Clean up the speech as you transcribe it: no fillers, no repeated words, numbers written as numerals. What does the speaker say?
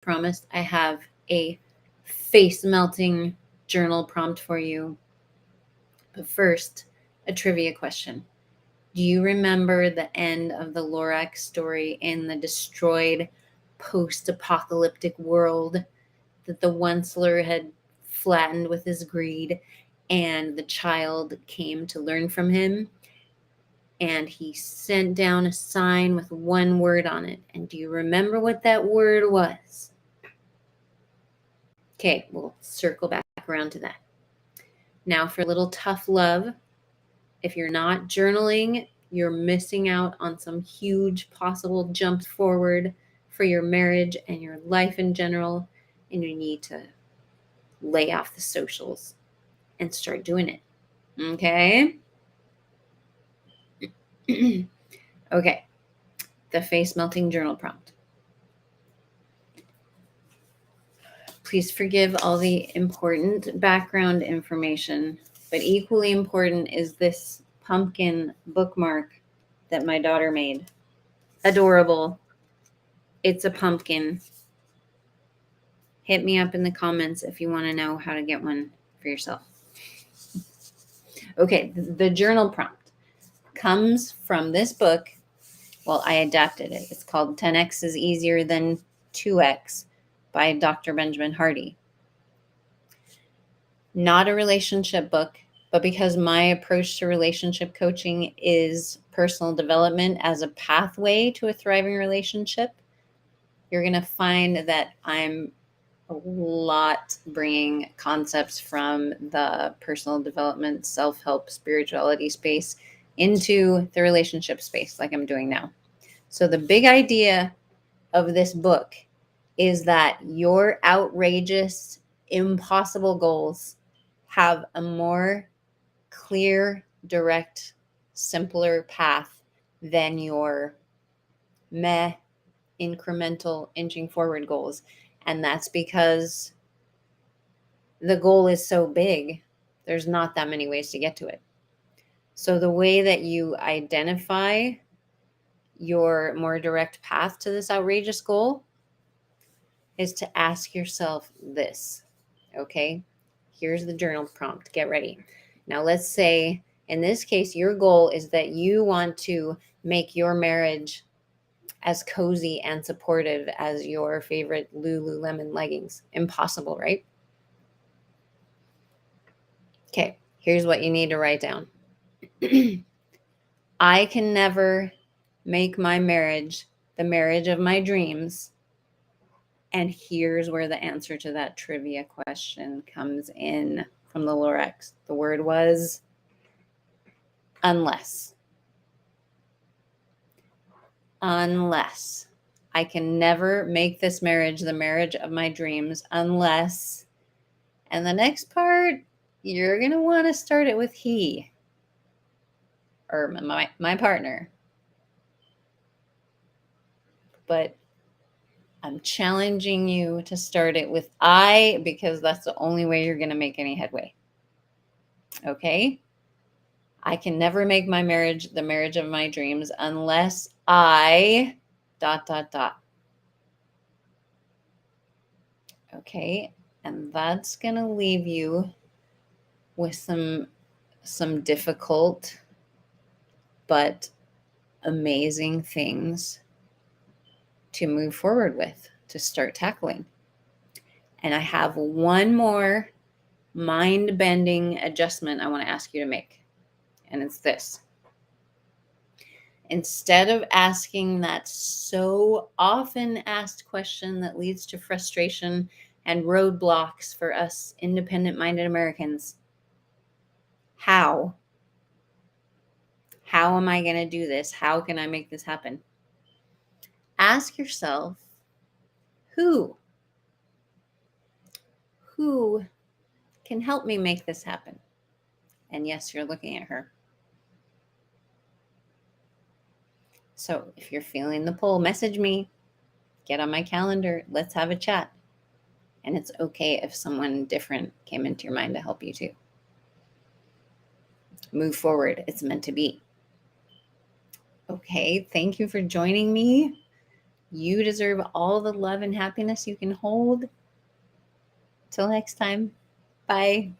promised, I have a face melting journal prompt for you. But first, a trivia question. Do you remember the end of the Lorax story in the destroyed post apocalyptic world that the Onceler had flattened with his greed, and the child came to learn from him? And he sent down a sign with one word on it. And do you remember what that word was? Okay, we'll circle back around to that. Now, for a little tough love, if you're not journaling, you're missing out on some huge possible jumps forward for your marriage and your life in general. And you need to lay off the socials and start doing it. Okay? Okay, the face melting journal prompt. Please forgive all the important background information, but equally important is this pumpkin bookmark that my daughter made. Adorable. It's a pumpkin. Hit me up in the comments if you want to know how to get one for yourself. Okay, the journal prompt comes from this book. Well, I adapted it. It's called 10X is Easier Than 2X by Dr. Benjamin Hardy. Not a relationship book, but because my approach to relationship coaching is personal development as a pathway to a thriving relationship, you're going to find that I'm a lot bringing concepts from the personal development, self-help, spirituality space into the relationship space like I'm doing now. So the big idea of this book is that your outrageous, impossible goals have a more clear, direct, simpler path than your meh, incremental, inching forward goals. And that's because the goal is so big, there's not that many ways to get to it. So the way that you identify your more direct path to this outrageous goal is to ask yourself this, okay? Here's the journal prompt. Get ready. Now, let's say in this case, your goal is that you want to make your marriage as cozy and supportive as your favorite Lululemon leggings. Impossible, right? Okay, here's what you need to write down. I can never make my marriage the marriage of my dreams. And here's where the answer to that trivia question comes in from the Lorax. The word was unless. Unless. I can never make this marriage the marriage of my dreams unless, and the next part, you're going to want to start it with he, or my partner. But I'm challenging you to start it with I, because that's the only way you're going to make any headway. Okay? I can never make my marriage the marriage of my dreams unless I ... Okay? And that's going to leave you with some difficult but amazing things to move forward with, to start tackling. And I have one more mind-bending adjustment I want to ask you to make. And it's this. Instead of asking that so often asked question that leads to frustration and roadblocks for us independent-minded Americans, how? How am I going to do this? How can I make this happen? Ask yourself, who can help me make this happen? And yes, you're looking at her. So if you're feeling the pull, message me, get on my calendar, let's have a chat. And it's okay if someone different came into your mind to help you too. Move forward. It's meant to be. Okay, thank you for joining me. You deserve all the love and happiness you can hold. Till next time, bye.